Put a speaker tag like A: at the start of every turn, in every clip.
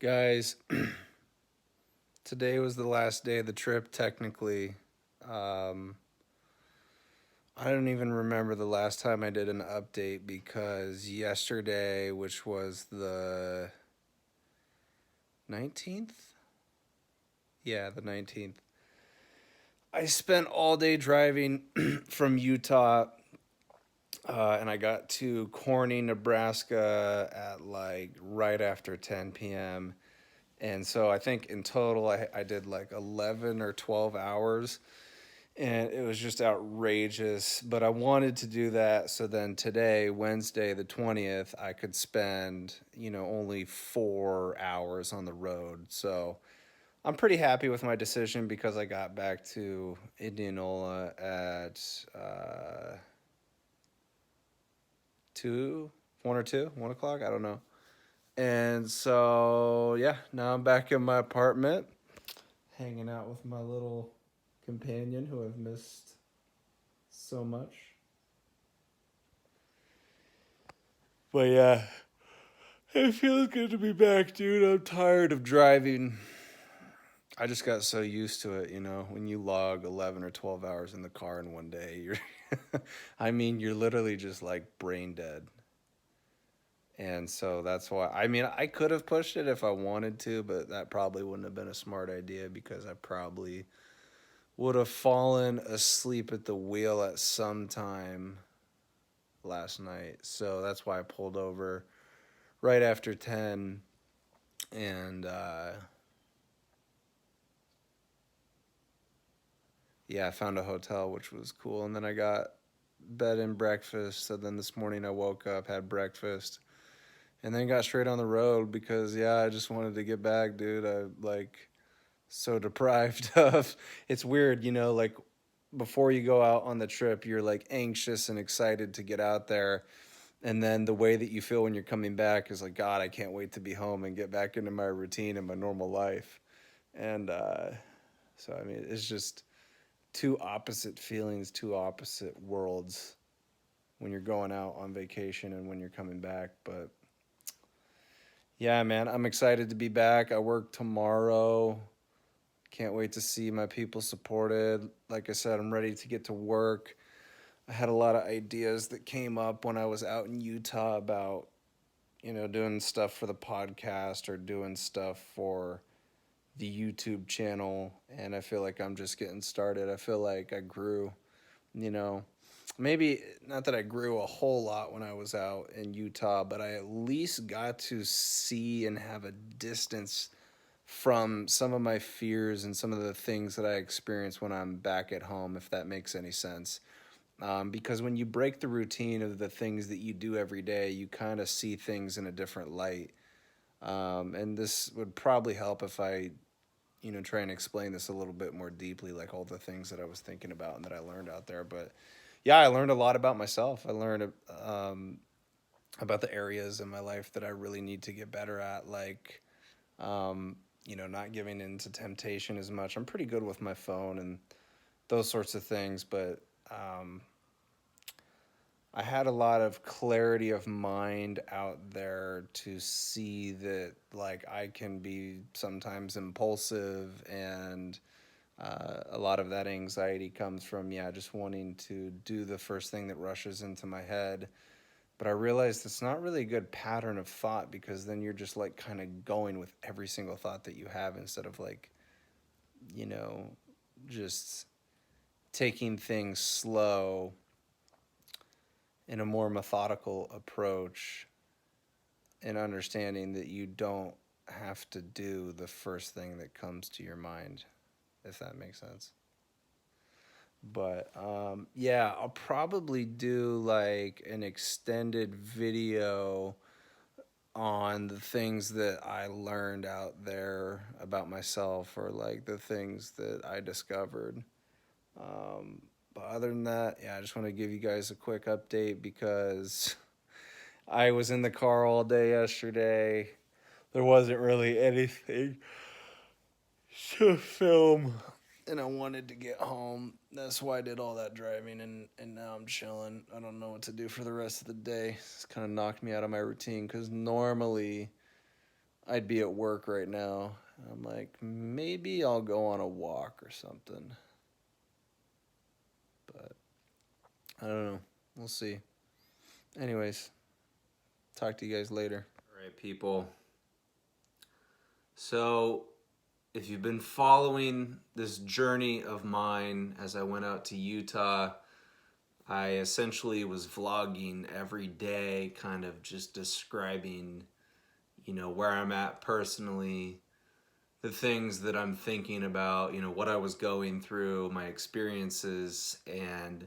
A: Guys, today was the last day of the trip, technically. Um, I don't even remember the last time I did an update because yesterday, which was the 19th? Yeah, the 19th. I spent all day driving from Utah, and I got to Corning, Nebraska at like right after 10 p.m. And so I think in total I did like 11 or 12 hours, and it was just outrageous. But I wanted to do that so then today, Wednesday the 20th, I could spend, only 4 hours on the road. So I'm pretty happy with my decision because I got back to Indianola at 2, 1 or 2, 1 o'clock. I don't know. And so, yeah, now I'm back in my apartment hanging out with my little companion who I've missed so much. But yeah, it feels good to be back, dude. I'm tired of driving. I just got so used to it. When you log 11 or 12 hours in the car in one day, you're literally just like brain dead. And so that's why, I could have pushed it if I wanted to, but that probably wouldn't have been a smart idea because I probably would have fallen asleep at the wheel at some time last night. So that's why I pulled over right after 10 and yeah, I found a hotel, which was cool. And then I got bed and breakfast. So then this morning I woke up, had breakfast, and then got straight on the road because, yeah, I just wanted to get back, dude. I like so deprived of it's weird, like before you go out on the trip, you're like anxious and excited to get out there. And then the way that you feel when you're coming back is like, God, I can't wait to be home and get back into my routine and my normal life. And so, it's just two opposite feelings, two opposite worlds when you're going out on vacation and when you're coming back. But yeah, man, I'm excited to be back. I work tomorrow. Can't wait to see my people supported. Like I said, I'm ready to get to work. I had a lot of ideas that came up when I was out in Utah about, doing stuff for the podcast or doing stuff for the YouTube channel. And I feel like I'm just getting started. I feel like I grew, you know, maybe not that I grew a whole lot when I was out in Utah, but I at least got to see and have a distance from some of my fears and some of the things that I experience when I'm back at home, if that makes any sense. Because when you break the routine of the things that you do every day, you kind of see things in a different light. And this would probably help if I, try and explain this a little bit more deeply, like all the things that I was thinking about and that I learned out there. But yeah, I learned a lot about myself. I learned about the areas in my life that I really need to get better at, like, not giving in to temptation as much. I'm pretty good with my phone and those sorts of things, but um, I had a lot of clarity of mind out there to see that like I can be sometimes impulsive, and a lot of that anxiety comes from, yeah, just wanting to do the first thing that rushes into my head. But I realized it's not really a good pattern of thought because then you're just like kind of going with every single thought that you have instead of like, you know, just taking things slow in a more methodical approach and understanding that you don't have to do the first thing that comes to your mind, if that makes sense. But yeah, I'll probably do like an extended video on the things that I learned out there about myself or like the things that I discovered. But other than that, yeah, I just want to give you guys a quick update because I was in the car all day yesterday. There wasn't really anything to film, and I wanted to get home. That's why I did all that driving, and now I'm chilling. I don't know what to do for the rest of the day. It's kind of knocked me out of my routine because normally I'd be at work right now. I'm like, maybe I'll go on a walk or something. But I don't know. We'll see. Anyways, talk to you guys later. All right, people. So, if you've been following this journey of mine as I went out to Utah, I essentially was vlogging every day, kind of just describing, where I'm at personally, the things that I'm thinking about, what I was going through, my experiences. And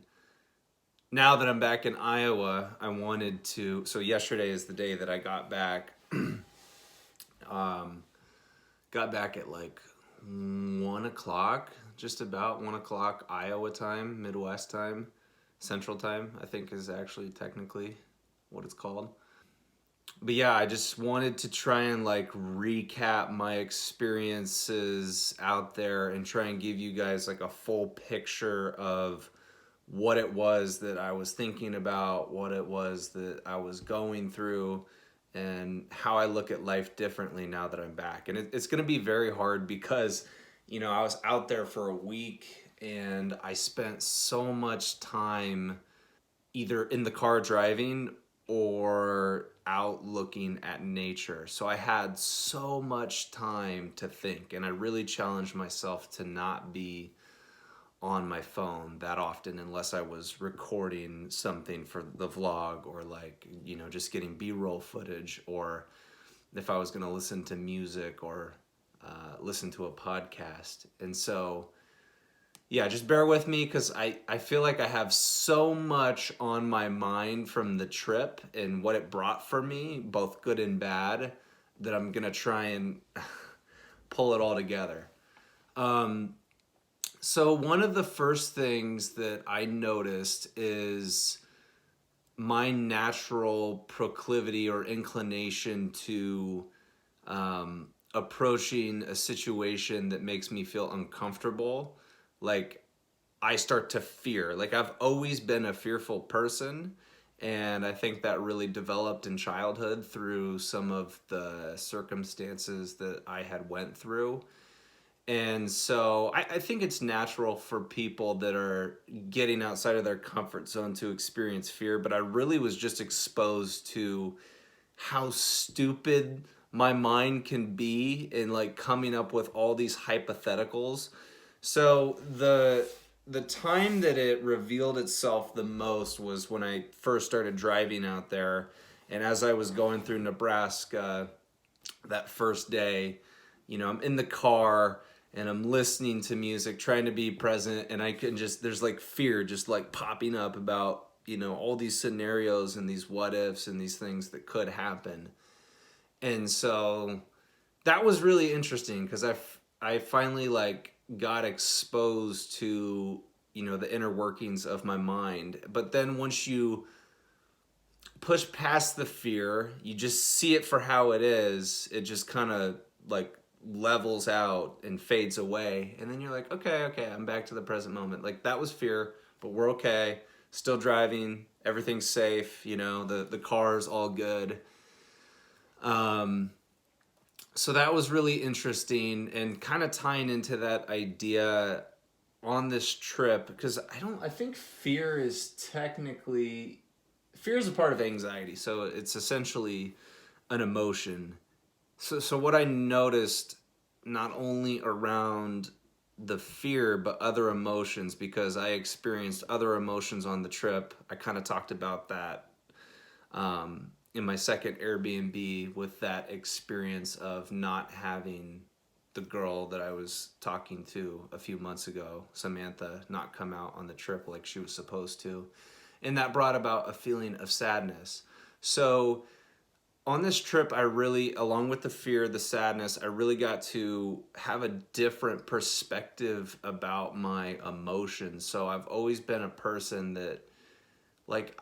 A: now that I'm back in Iowa, I wanted to, so yesterday is the day that I got back. Got back at like 1 o'clock, just about 1 o'clock Iowa time, Midwest time, Central time, I think is actually technically what it's called. But yeah, I just wanted to try and like recap my experiences out there and try and give you guys like a full picture of what it was that I was thinking about, what it was that I was going through, and how I look at life differently now that I'm back. And it's going to be very hard because, I was out there for a week and I spent so much time either in the car driving or out looking at nature. So I had so much time to think, and I really challenged myself to not be on my phone that often unless I was recording something for the vlog or like, just getting B-roll footage, or if I was going to listen to music or listen to a podcast. And so, yeah, just bear with me because I feel like I have so much on my mind from the trip and what it brought for me, both good and bad, that I'm going to try and pull it all together. So one of the first things that I noticed is my natural proclivity or inclination to approaching a situation that makes me feel uncomfortable. Like, I start to fear. Like, I've always been a fearful person, and I think that really developed in childhood through some of the circumstances that I had went through. And so I think it's natural for people that are getting outside of their comfort zone to experience fear, but I really was just exposed to how stupid my mind can be in like coming up with all these hypotheticals. So the time that it revealed itself the most was when I first started driving out there, and as I was going through Nebraska that first day, I'm in the car and I'm listening to music, trying to be present, and I can just, there's like fear just like popping up about, all these scenarios and these what ifs and these things that could happen. And so that was really interesting because I finally like got exposed to, the inner workings of my mind. But then once you push past the fear, you just see it for how it is, it just kind of like levels out and fades away, and then you're like, okay, I'm back to the present moment. Like, that was fear, but we're okay, still driving, everything's safe, the car's all good. So that was really interesting, and kind of tying into that idea on this trip, because I think fear is a part of anxiety, so it's essentially an emotion. So what I noticed, not only around the fear, but other emotions, because I experienced other emotions on the trip. I kind of talked about that in my second Airbnb, with that experience of not having the girl that I was talking to a few months ago, Samantha, not come out on the trip like she was supposed to. And that brought about a feeling of sadness. So on this trip, I really, along with the fear, the sadness, I really got to have a different perspective about my emotions. So I've always been a person that, like,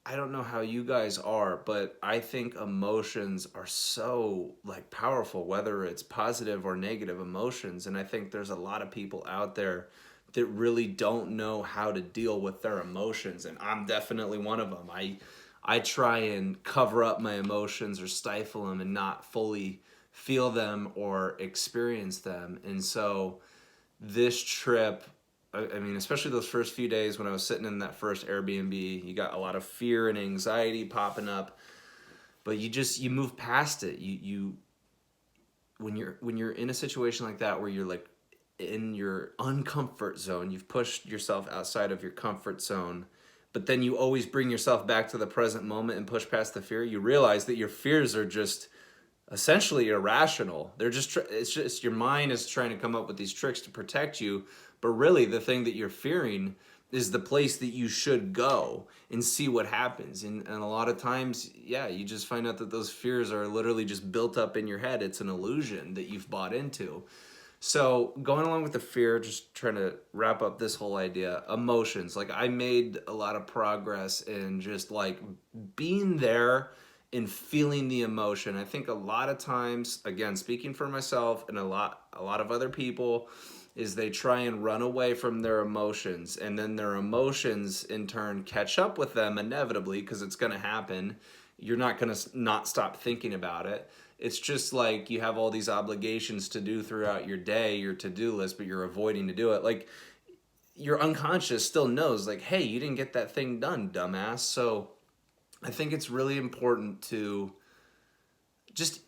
A: I don't know how you guys are, but I think emotions are so, like, powerful, whether it's positive or negative emotions. And I think there's a lot of people out there that really don't know how to deal with their emotions. And I'm definitely one of them. I try and cover up my emotions or stifle them and not fully feel them or experience them. And so this trip, I mean, especially those first few days when I was sitting in that first Airbnb, you got a lot of fear and anxiety popping up, but you move past it. You when you're in a situation like that where you're like in your uncomfort zone, you've pushed yourself outside of your comfort zone, but then you always bring yourself back to the present moment and push past the fear. You realize that your fears are just essentially irrational. They're just it's just your mind is trying to come up with these tricks to protect you, but really the thing that you're fearing is the place that you should go and see what happens. And a lot of times, yeah, you just find out that those fears are literally just built up in your head. It's an illusion that you've bought into. So going along with the fear, just trying to wrap up this whole idea, emotions. Like I made a lot of progress in just like being there and feeling the emotion. I think a lot of times, again, speaking for myself and a lot of other people, is they try and run away from their emotions, and then their emotions in turn catch up with them inevitably, because it's going to happen. You're not going to not stop thinking about it. It's just like you have all these obligations to do throughout your day, your to-do list, but you're avoiding to do it. Like your unconscious still knows, like, hey, you didn't get that thing done, dumbass. So I think it's really important to just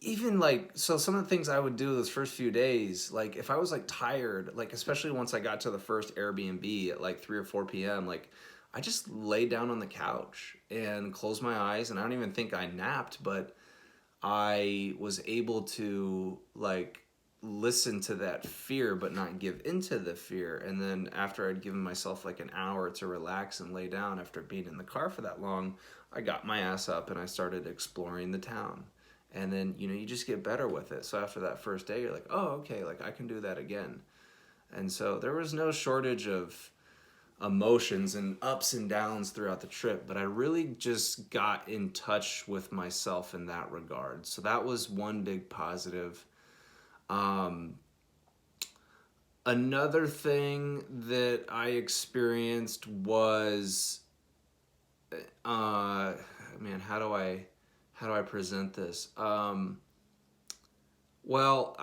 A: even like, so some of the things I would do those first few days, like if I was like tired, like especially once I got to the first Airbnb at like 3 or 4 p.m., like I just laid down on the couch and closed my eyes, and I don't even think I napped, but I was able to like listen to that fear but not give into the fear. And then after I'd given myself like an hour to relax and lay down after being in the car for that long, I got my ass up and I started exploring the town. And then, you know, you just get better with it. So after that first day, you're like, oh, okay, like I can do that again. And so there was no shortage of emotions and ups and downs throughout the trip, but I really just got in touch with myself in that regard. So that was one big positive. Um, Another thing that I experienced was, man, how do I present this? Well,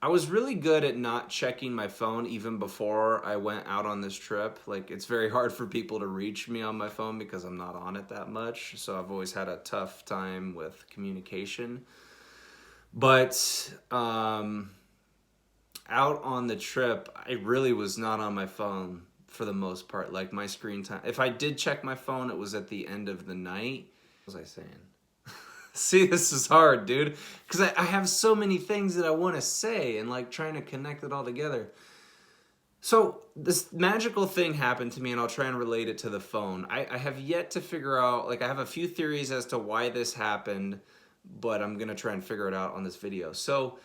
A: I was really good at not checking my phone even before I went out on this trip. Like, it's very hard for people to reach me on my phone because I'm not on it that much. So I've always had a tough time with communication. But out on the trip, I really was not on my phone for the most part. Like my screen time, if I did check my phone, it was at the end of the night. What was I saying? See, this is hard, dude, because I have so many things that I want to say and like trying to connect it all together. So this magical thing happened to me, and I'll try and relate it to the phone. I have yet to figure out, like I have a few theories as to why this happened, but I'm going to try and figure it out on this video. So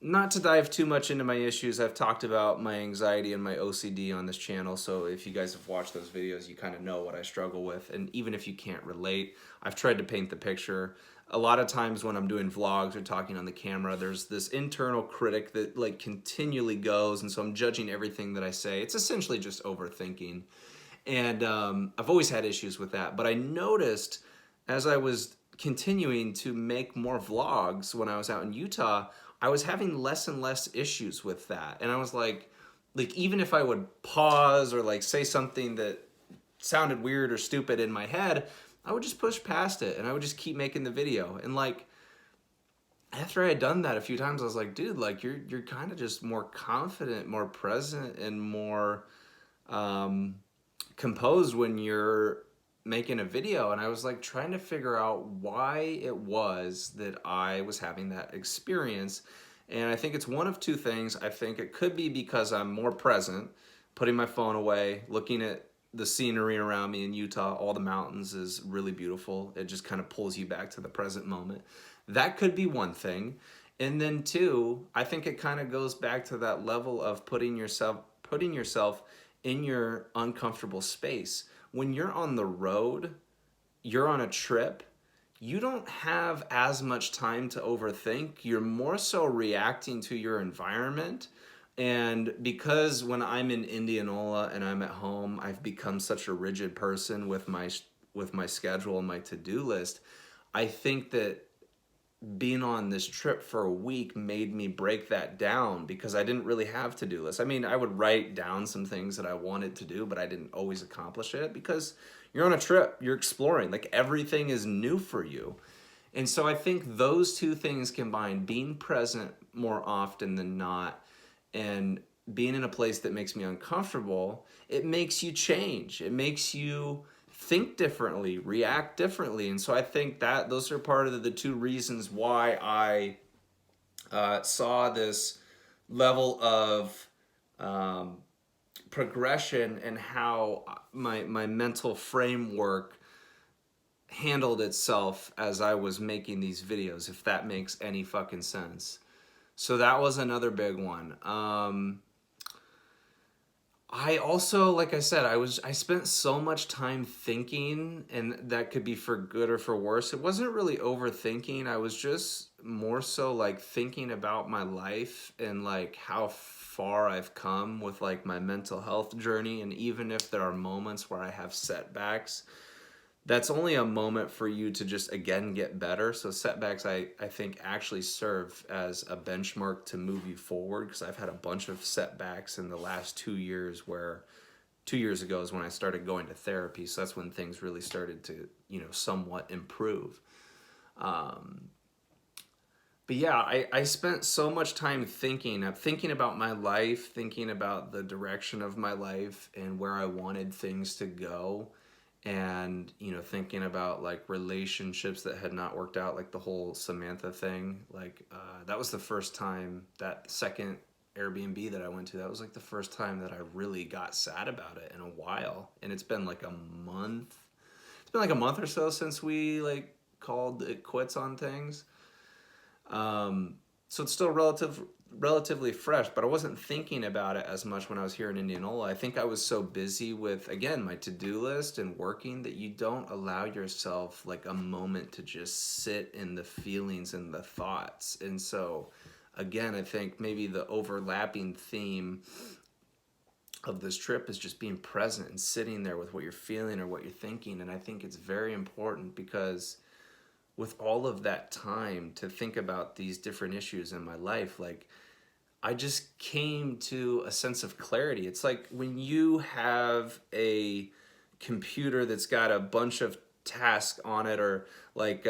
A: not to dive too much into my issues, I've talked about my anxiety and my OCD on this channel, so if you guys have watched those videos, you kind of know what I struggle with, and even if you can't relate, I've tried to paint the picture. A lot of times when I'm doing vlogs or talking on the camera, there's this internal critic that like continually goes, and so I'm judging everything that I say. It's essentially just overthinking, and I've always had issues with that, but I noticed as I was continuing to make more vlogs when I was out in Utah, I was having less and less issues with that. And I was like even if I would pause or like say something that sounded weird or stupid in my head, I would just push past it and I would just keep making the video. And like after I had done that a few times, I was like, dude, like you're kind of just more confident, more present, and more composed when you're making a video. And I was like trying to figure out why it was that I was having that experience. And I think it's one of two things. I think it could be because I'm more present, putting my phone away, looking at the scenery around me in Utah. All the mountains is really beautiful. It just kind of pulls you back to the present moment. That could be one thing. And then two, I think it kind of goes back to that level of putting yourself in your uncomfortable space. When you're on the road, you're on a trip, you don't have as much time to overthink. You're more so reacting to your environment. And because when I'm in Indianola and I'm at home, I've become such a rigid person with my schedule and my to-do list, I think that
B: being on this trip for a week made me break that down, because I didn't really have to-do lists. I mean, I would write down some things that I wanted to do, but I didn't always accomplish it, because you're on a trip, you're exploring, like everything is new for you. And so I think those two things combined, being present more often than not, and being in a place that makes me uncomfortable, it makes you change. It makes you think differently, react differently. And so I think that those are part of the two reasons why I saw this level of um, progression, and how my mental framework handled itself as I was making these videos, if that makes any fucking sense. So that was another big one. I also, like I said, I spent so much time thinking, and that could be for good or for worse. It wasn't really overthinking. I was just more so like thinking about my life and like how far I've come with like my mental health journey. And even if there are moments where I have setbacks, that's only a moment for you to just again get better. So setbacks, I think, actually serve as a benchmark to move you forward, because I've had a bunch of setbacks in the last 2 years, where 2 years ago is when I started going to therapy. So that's when things really started to, somewhat improve. But yeah, I spent so much time thinking about my life, thinking about the direction of my life and where I wanted things to go. And, thinking about like relationships that had not worked out, like the whole Samantha thing. Like, that was the first time, that second Airbnb that I went to, that was like the first time that I really got sad about it in a while. And it's been like a month. It's been like a month or so since we like called it quits on things. So it's still relatively fresh, but I wasn't thinking about it as much when I was here in Indianola. I think I was so busy with, again, my to-do list and working, that you don't allow yourself like a moment to just sit in the feelings and the thoughts. And so, again, I think maybe the overlapping theme of this trip is just being present and sitting there with what you're feeling or what you're thinking. And I think it's very important, because with all of that time to think about these different issues in my life, like I just came to a sense of clarity. It's like when you have a computer that's got a bunch of tasks on it, or like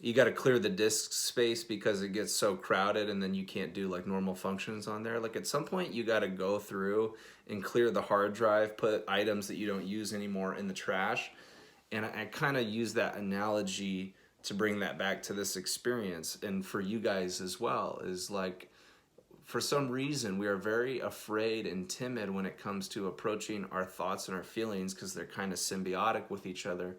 B: you got to clear the disk space because it gets so crowded, and then you can't do like normal functions on there. Like at some point you got to go through and clear the hard drive, put items that you don't use anymore in the trash. And I kind of use that analogy to bring that back to this experience, and for you guys as well, is like, for some reason we are very afraid and timid when it comes to approaching our thoughts and our feelings, because they're kind of symbiotic with each other.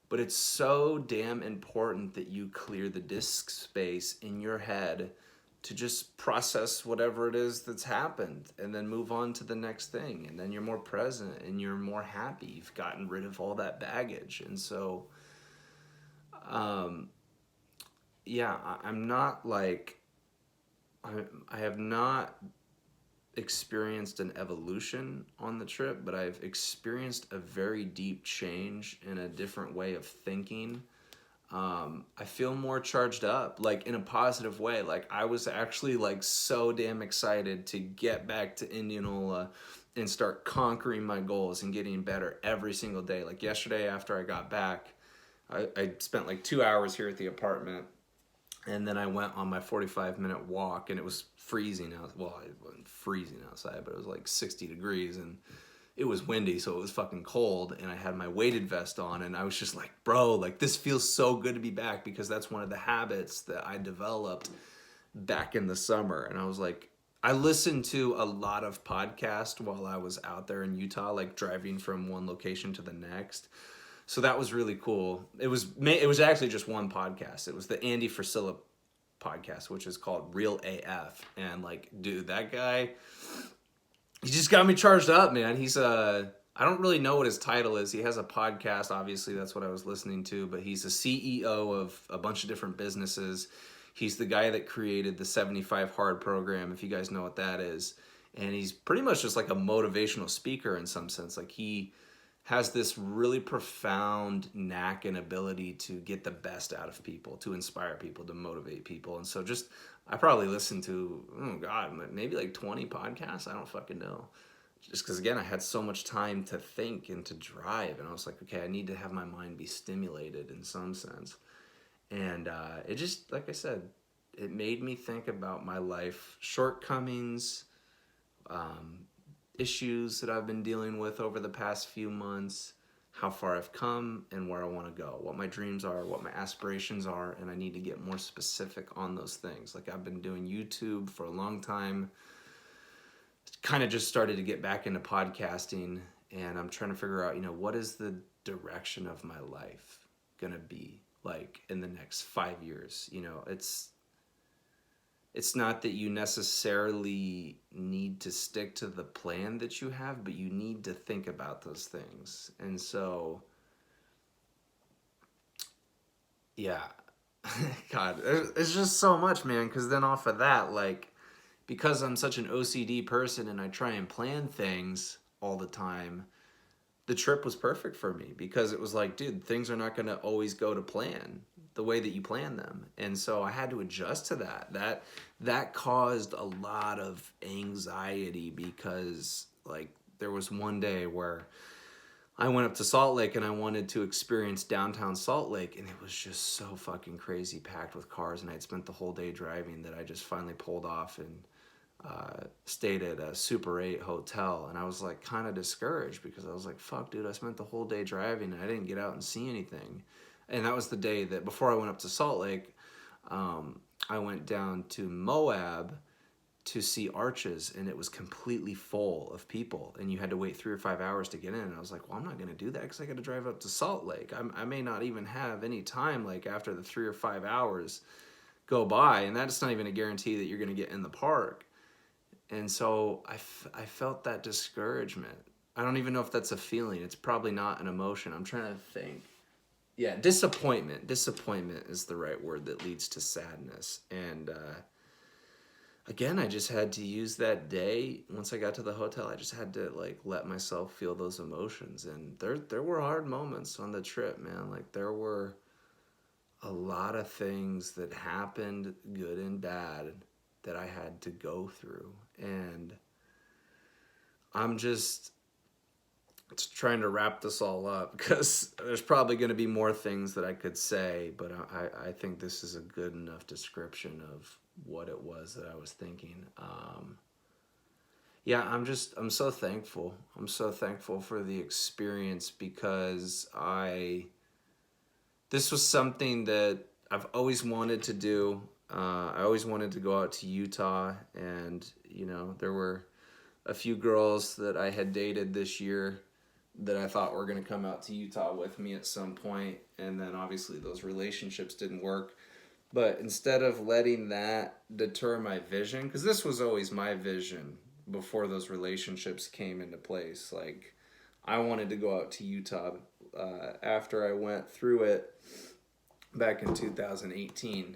B: But it's so damn important that you clear the disk space in your head to just process whatever it is that's happened, and then move on to the next thing. And then you're more present and you're more happy. You've gotten rid of all that baggage. And so yeah, I'm not like, I have not experienced an evolution on the trip, but I've experienced a very deep change in a different way of thinking. I feel more charged up, like in a positive way. Like I was actually like so damn excited to get back to Indianola and start conquering my goals and getting better every single day. Like yesterday after I got back, I spent like 2 hours here at the apartment, and then I went on my 45-minute walk, and it was freezing out. Well, it wasn't freezing outside, but it was like 60 degrees, and it was windy, so it was fucking cold. And I had my weighted vest on, and I was just like, bro, like this feels so good to be back, because that's one of the habits that I developed back in the summer. And I was like, I listened to a lot of podcasts while I was out there in Utah, like driving from one location to the next. So that was really cool. It was actually just one podcast. It was the Andy Frisella podcast, which is called Real AF. And like, dude, that guy, he just got me charged up, man. He's I don't really know what his title is. He has a podcast, obviously that's what I was listening to, but he's a CEO of a bunch of different businesses. He's the guy that created the 75 Hard program, if you guys know what that is. And he's pretty much just like a motivational speaker in some sense. Like he has this really profound knack and ability to get the best out of people, to inspire people, to motivate people. And so just, I probably listened to, oh God, maybe like 20 podcasts. I don't fucking know. Just because, again, I had so much time to think and to drive. And I was like, okay, I need to have my mind be stimulated in some sense. And it just, like I said, it made me think about my life shortcomings, um, issues that I've been dealing with over the past few months, how far I've come, and where I want to go, what my dreams are, what my aspirations are, and I need to get more specific on those things. Like, I've been doing YouTube for a long time, kind of just started to get back into podcasting, and I'm trying to figure out, what is the direction of my life gonna be like in the next 5 years? It's not that you necessarily need to stick to the plan that you have, but you need to think about those things. And so, yeah, God, it's just so much, man. Because then off of that, like, because I'm such an OCD person and I try and plan things all the time, the trip was perfect for me because it was like, dude, things are not going to always go to plan the way that you plan them. And so I had to adjust to that. That caused a lot of anxiety because, like, there was one day where I went up to Salt Lake and I wanted to experience downtown Salt Lake, and it was just so fucking crazy packed with cars, and I'd spent the whole day driving that I just finally pulled off and stayed at a Super 8 hotel. And I was like kind of discouraged because I was like, fuck, dude, I spent the whole day driving and I didn't get out and see anything. And that was the day that before I went up to Salt Lake, I went down to Moab to see Arches, and it was completely full of people, and you had to wait 3 or 5 hours to get in. And I was like, well, I'm not going to do that because I got to drive up to Salt Lake. I may not even have any time, like, after the 3 or 5 hours go by, and that's not even a guarantee that you're going to get in the park. And so I felt that discouragement. I don't even know if that's a feeling. It's probably not an emotion. I'm trying to think. Yeah, disappointment. Disappointment is the right word that leads to sadness. And again, I just had to use that day. Once I got to the hotel, I just had to, like, let myself feel those emotions. And there were hard moments on the trip, man. Like, there were a lot of things that happened, good and bad, that I had to go through. And I'm just trying to wrap this all up because there's probably going to be more things that I could say, but I think this is a good enough description of what it was that I was thinking. Yeah, I'm so thankful. I'm so thankful for the experience because this was something that I've always wanted to do. I always wanted to go out to Utah, and there were a few girls that I had dated this year that I thought were going to come out to Utah with me at some point, and then obviously those relationships didn't work. But instead of letting that deter my vision, because this was always my vision before those relationships came into place, like, I wanted to go out to Utah after I went through it back in 2018.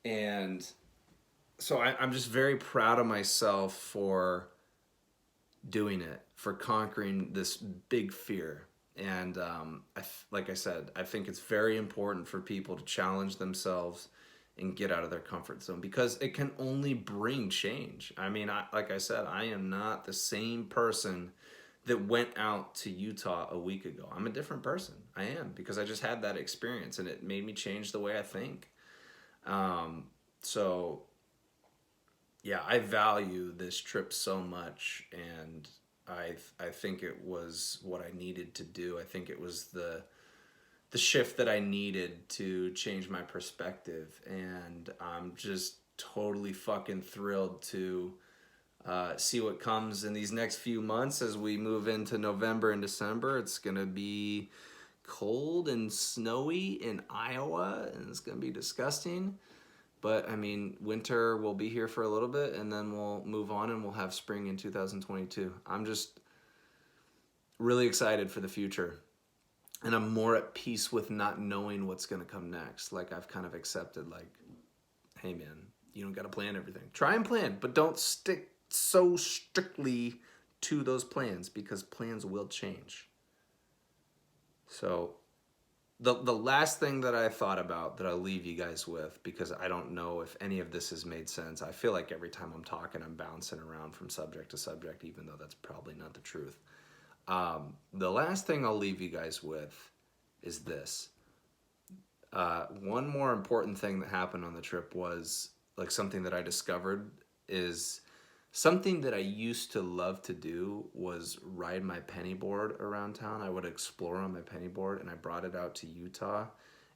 B: And so I'm just very proud of myself for doing it, for conquering this big fear. And like I said, I think it's very important for people to challenge themselves and get out of their comfort zone because it can only bring change. I mean, like I said, I am not the same person that went out to Utah a week ago. I'm a different person. I am, because I just had that experience and it made me change the way I think. So yeah, I value this trip so much, and I think it was what I needed to do. I think it was the shift that I needed to change my perspective, and I'm just totally fucking thrilled to see what comes in these next few months as we move into November and December. It's gonna be cold and snowy in Iowa, and it's gonna be disgusting. But I mean, winter will be here for a little bit, and then we'll move on and we'll have spring in 2022. I'm just really excited for the future. And I'm more at peace with not knowing what's going to come next. Like, I've kind of accepted, like, hey, man, you don't got to plan everything. Try and plan, but don't stick so strictly to those plans because plans will change. So the last thing that I thought about that I'll leave you guys with, because I don't know if any of this has made sense. I feel like every time I'm talking, I'm bouncing around from subject to subject, even though that's probably not the truth. The last thing I'll leave you guys with is this. One more important thing that happened on the trip was like something that I discovered is something that I used to love to do was ride my penny board around town. I would explore on my penny board, and I brought it out to Utah.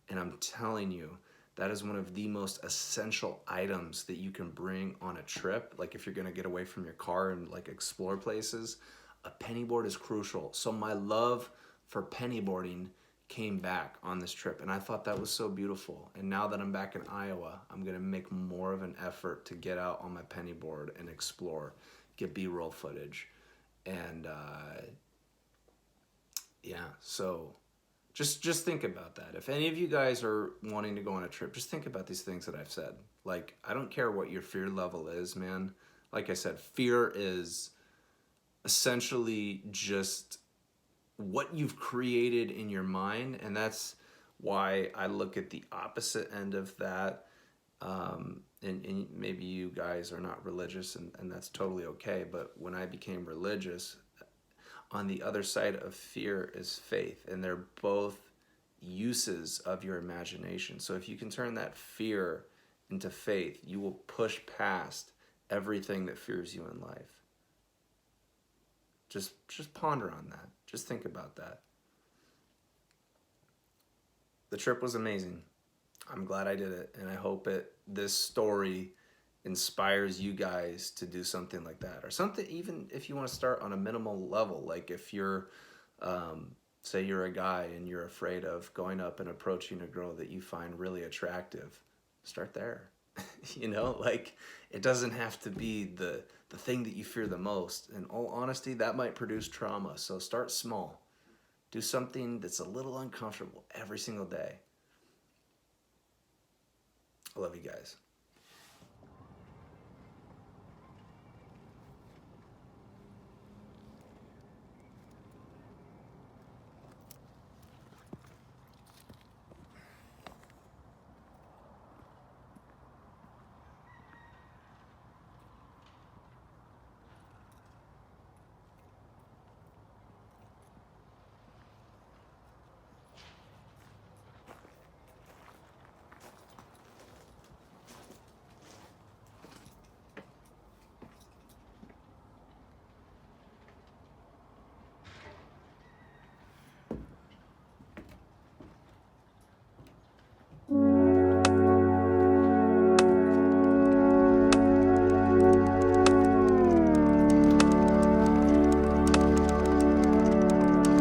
B: And I'm telling you, that is one of the most essential items that you can bring on a trip. Like if you're gonna get away from your car and like explore places, a penny board is crucial. So my love for penny boarding came back on this trip, and I thought that was so beautiful. And now that I'm back in Iowa, I'm gonna make more of an effort to get out on my penny board and explore, get B-roll footage, and yeah. So just think about that. If any of you guys are wanting to go on a trip, just think about these things that I've said. Like, I don't care what your fear level is, man. Like I said, fear is essentially just what you've created in your mind, and that's why I look at the opposite end of that. And maybe you guys are not religious, and that's totally okay, but when I became religious, on the other side of fear is faith, and they're both uses of your imagination. So if you can turn that fear into faith, you will push past everything that fears you in life. Just ponder on that. Just think about that. The trip was amazing. I'm glad I did it, and I hope this story inspires you guys to do something like that, or something, even if you want to start on a minimal level. Like if you're, say you're a guy and you're afraid of going up and approaching a girl that you find really attractive, start there. You know, like it doesn't have to be the thing that you fear the most. In all honesty, that might produce trauma. So start small. Do something that's a little uncomfortable every single day. I love you guys.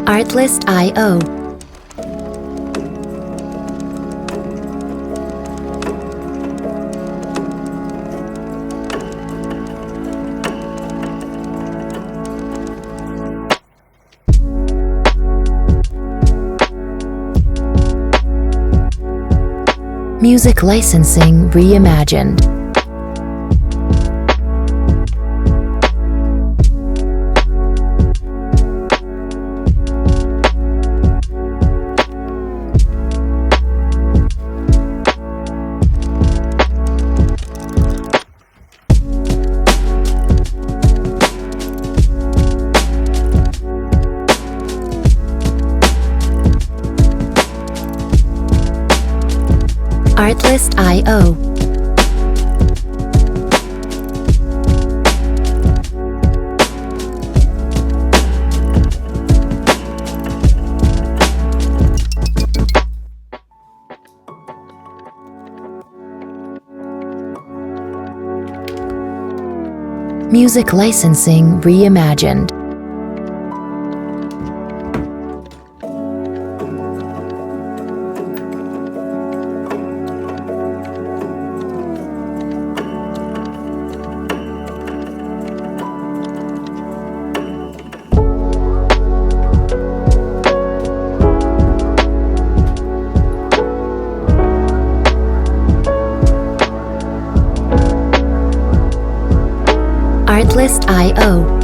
C: Artlist.io. Music licensing reimagined. Artlist.io. Music licensing reimagined. Artlist.io.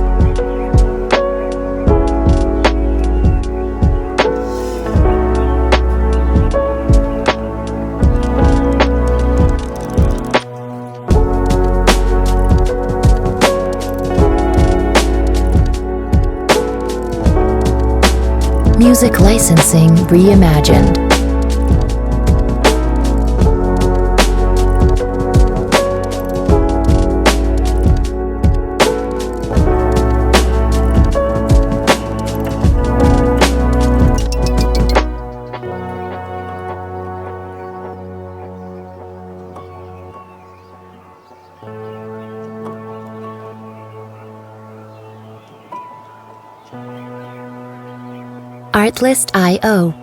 C: Music licensing reimagined. Artlist.io